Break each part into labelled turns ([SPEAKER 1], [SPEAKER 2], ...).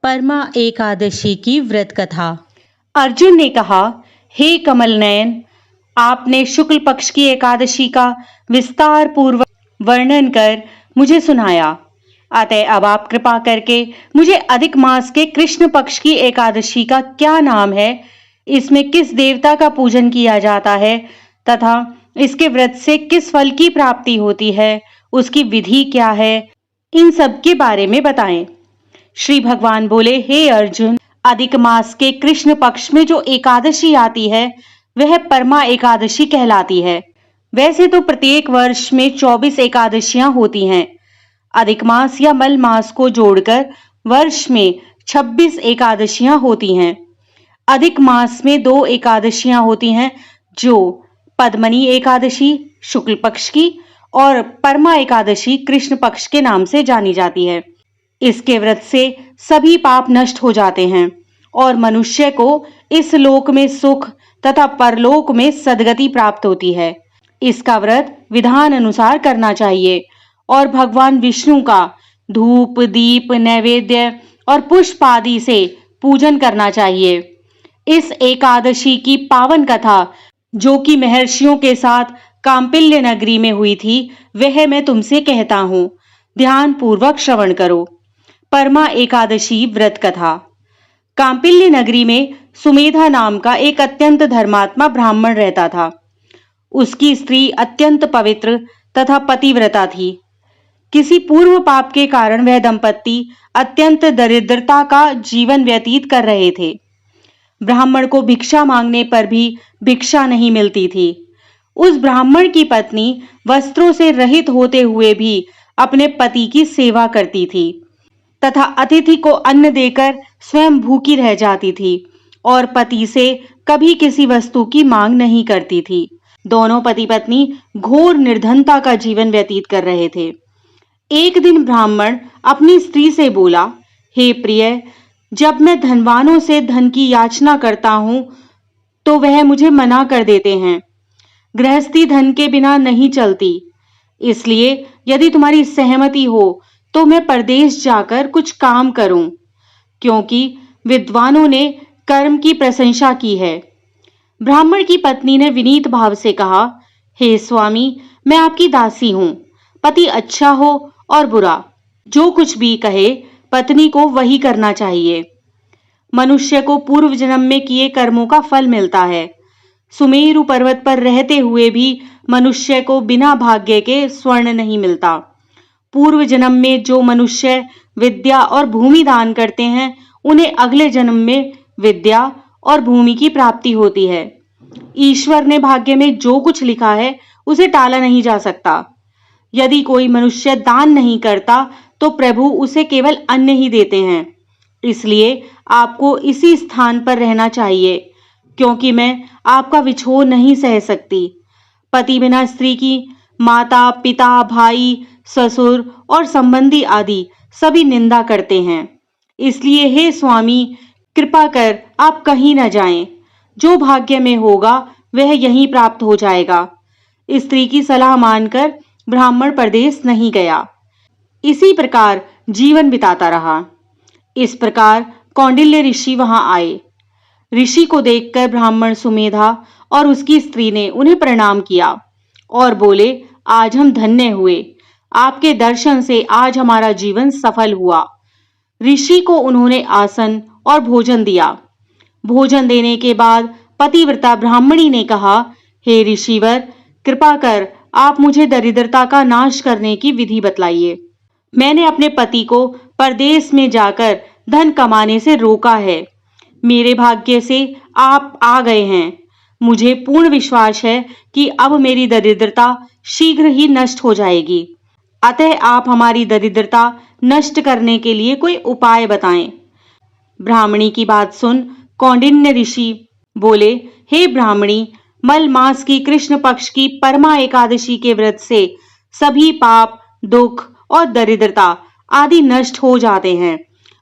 [SPEAKER 1] परमा एकादशी की व्रत कथा। अर्जुन ने कहा, हे कमल नयन, आपने शुक्ल पक्ष की एकादशी का विस्तार पूर्वक वर्णन कर मुझे सुनाया। अतः अब आप कृपा करके मुझे अधिक मास के कृष्ण पक्ष की एकादशी का क्या नाम है, इसमें किस देवता का पूजन किया जाता है तथा इसके व्रत से किस फल की प्राप्ति होती है, उसकी विधि क्या है, इन सब के बारे में बताएं। श्री भगवान बोले, हे अर्जुन, अधिक मास के कृष्ण पक्ष में जो एकादशी आती है वह परमा एकादशी कहलाती है। वैसे तो प्रत्येक वर्ष में 24 एकादशियां होती हैं। अधिक मास या मल मास को जोड़कर वर्ष में 26 एकादशियां होती हैं। अधिक मास में 2 एकादशियां होती हैं, जो पद्मनी एकादशी शुक्ल पक्ष की और परमा एकादशी कृष्ण पक्ष के नाम से जानी जाती है। इसके व्रत से सभी पाप नष्ट हो जाते हैं और मनुष्य को इस लोक में सुख तथा परलोक में सद्गति प्राप्त होती है। इसका व्रत विधान अनुसार करना चाहिए और भगवान विष्णु का धूप, दीप, नैवेद्य और पुष्प आदि से पूजन करना चाहिए। इस एकादशी की पावन कथा, जो कि महर्षियों के साथ कांपिल्य नगरी में हुई थी, वह मैं तुमसे कहता हूँ। ध्यान पूर्वक श्रवण करो। परमा एकादशी व्रत कथा। कांपिल्य नगरी में सुमेधा नाम का एक अत्यंत धर्मात्मा ब्राह्मण रहता था। उसकी स्त्री अत्यंत पवित्र तथा पतिव्रता थी। किसी पूर्व पाप के कारण वह दंपत्ति अत्यंत दरिद्रता का जीवन व्यतीत कर रहे थे। ब्राह्मण को भिक्षा मांगने पर भी भिक्षा नहीं मिलती थी। उस ब्राह्मण की पत्नी वस्त्रों से रहित होते हुए भी अपने पति की सेवा करती थी तथा अतिथि को अन्न देकर स्वयं भूखी रह जाती थी और पति से कभी किसी वस्तु की मांग नहीं करती थी। दोनों पति पत्नी घोर निर्धनता का जीवन व्यतीत कर रहे थे। एक दिन ब्राह्मण अपनी स्त्री से बोला, हे प्रिय, जब मैं धनवानों से धन की याचना करता हूं तो वह मुझे मना कर देते हैं। गृहस्थी धन के बिना नहीं चलती, इसलिए यदि तुम्हारी सहमति हो तो मैं परदेश जाकर कुछ काम करूं, क्योंकि विद्वानों ने कर्म की प्रशंसा की है। ब्राह्मण की पत्नी ने विनीत भाव से कहा, हे स्वामी, मैं आपकी दासी हूं। पति अच्छा हो और बुरा, जो कुछ भी कहे पत्नी को वही करना चाहिए। मनुष्य को पूर्व जन्म में किए कर्मों का फल मिलता है। सुमेरु पर्वत पर रहते हुए भी मनुष्य को बिना भाग्य के स्वर्ण नहीं मिलता। पूर्व जन्म में जो मनुष्य विद्या और भूमि दान करते हैं, उन्हें अगले जन्म में विद्या और भूमि की प्राप्ति होती है। ईश्वर ने भाग्य में जो कुछ लिखा है उसे टाला नहीं जा सकता। यदि कोई मनुष्य दान नहीं करता तो प्रभु उसे केवल अन्न ही देते हैं। इसलिए आपको इसी स्थान पर रहना चाहिए, क्योंकि मैं आपका विछोह नहीं सह सकती। पति बिना स्त्री की माता, पिता, भाई, ससुर और संबंधी आदि सभी निंदा करते हैं। इसलिए हे स्वामी, कृपा कर आप कहीं न जाएं। जो भाग्य में होगा वह यहीं प्राप्त हो जाएगा। स्त्री की सलाह मानकर ब्राह्मण परदेश नहीं गया। इसी प्रकार जीवन बिताता रहा। इस प्रकार कौंडिल्य ऋषि वहां आए। ऋषि को देखकर ब्राह्मण सुमेधा और उसकी स्त्री ने उन्हें प्रणाम किया और बोले, आज हम धन्य हुए। आपके दर्शन से आज हमारा जीवन सफल हुआ। ऋषि को उन्होंने आसन और भोजन दिया। भोजन देने के बाद पतिव्रता ब्राह्मणी ने कहा, हे ऋषिवर, कृपा कर आप मुझे दरिद्रता का नाश करने की विधि बतलाइए। मैंने अपने पति को परदेश में जाकर धन कमाने से रोका है। मेरे भाग्य से आप आ गए हैं। मुझे पूर्ण विश्वास है कि अब मेरी दरिद्रता शीघ्र ही नष्ट हो जाएगी। अतः आप हमारी दरिद्रता नष्ट करने के लिए कोई उपाय बताएं। ब्राह्मणी की बात सुन कौंडिन्य ऋषि बोले, हे ब्राह्मणी, मल मास की कृष्ण पक्ष की परमा एकादशी के व्रत से सभी पाप, दुख और दरिद्रता आदि नष्ट हो जाते हैं।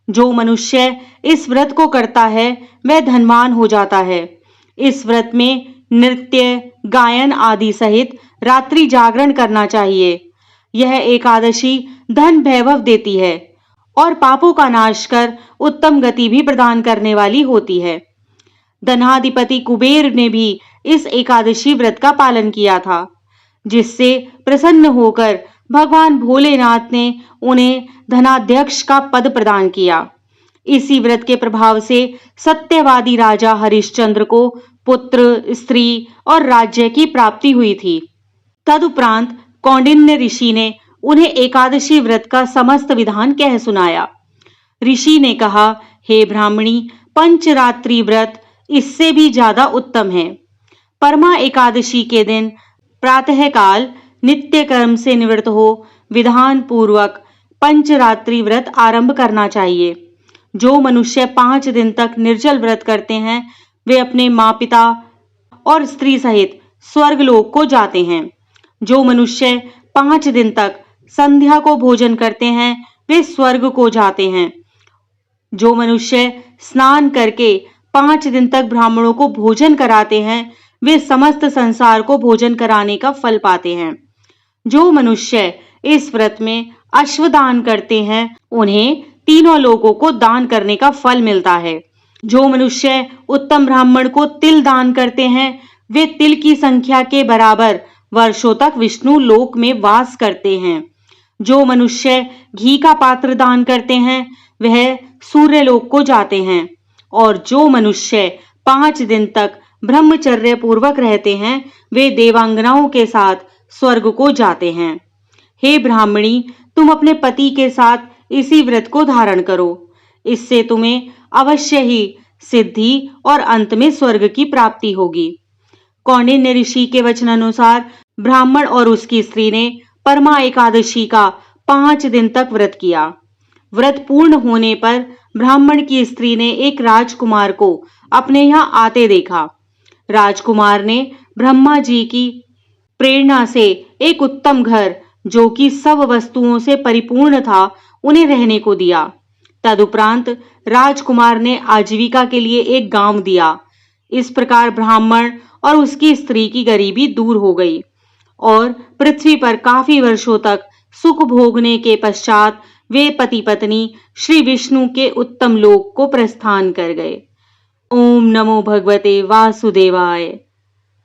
[SPEAKER 1] जो मनुष्य इस व्रत को करता है वह धनवान हो जाता है। इस व्रत में नृत्य, गायन आदि सहित रात्रि जागरण करना चाहिए। यह एकादशी धन वैभव देती है और पापों का नाश कर उत्तम गति भी प्रदान करने वाली होती है। धनाधिपति कुबेर ने भी इस एकादशी व्रत का पालन किया था, जिससे प्रसन्न होकर भगवान भोलेनाथ ने उन्हें धनाध्यक्ष का पद प्रदान किया। इसी व्रत के प्रभाव से सत्यवादी राजा हरिश्चंद्र को पुत्र, स्त्री और राज्य की प्राप्ति हुई थी। तदुपरांत कौंडिन्य ऋषि ने उन्हें एकादशी व्रत का समस्त विधान कह सुनाया। ऋषि ने कहा, हे ब्राह्मणी, पंचरात्रि व्रत इससे भी ज्यादा उत्तम है। परमा एकादशी के दिन प्रातःकाल नित्य कर्म से निवृत्त हो विधान पूर्वक पंचरात्रि व्रत आरंभ करना चाहिए। जो मनुष्य 5 दिन तक निर्जल व्रत करते हैं, वे अपने माँ पिता और स्त्री सहित स्वर्गलोक को जाते हैं। जो मनुष्य 5 दिन तक संध्या को भोजन करते हैं, वे स्वर्ग को जाते हैं। जो मनुष्य स्नान करके 5 दिन तक ब्राह्मणों को भोजन कराते हैं, वे समस्त संसार को भोजन कराने का फल पाते हैं। जो मनुष्य इस व्रत में अश्वदान करते हैं, उन्हें तीनों लोगों को दान करने का फल मिलता है। जो मनुष्य उत्तम ब्राह्मण को तिल दान करते हैं, वे तिल की संख्या के बराबर वर्षों तक विष्णु लोक में वास करते हैं। जो मनुष्य घी का पात्र दान करते हैं, वह सूर्य लोक को जाते हैं। और जो मनुष्य 5 दिन तक ब्रह्मचर्य पूर्वक रहते हैं, वे देवांगनाओं के साथ स्वर्ग को जाते हैं। हे ब्राह्मणी, तुम अपने पति के साथ इसी व्रत को धारण करो। इससे तुम्हें अवश्य ही सिद्धि और अंत में स्वर्ग की प्राप्ति होगी। कौंडिन्य ऋषि के वचनानुसार ब्राह्मण और उसकी स्त्री ने परमा एकादशी का 5 दिन तक व्रत किया। व्रत पूर्ण होने पर ब्राह्मण की स्त्री ने एक राजकुमार को अपने यहाँ आते देखा। राजकुमार ने ब्रह्मा जी की प्रेरणा से एक उत्तम घर, जो कि सब वस्तुओं से परिपूर्ण था, उन्हें रहने को दिया। तदुपरांत राजकुमार ने आजीविका के लिए एक गांव दिया। इस प्रकार ब्राह्मण और उसकी स्त्री की गरीबी दूर हो गई और पृथ्वी पर काफी वर्षों तक सुख भोगने के पश्चात वे पति पत्नी श्री विष्णु के उत्तम लोक को प्रस्थान कर गए। ओम नमो भगवते वासुदेवाय।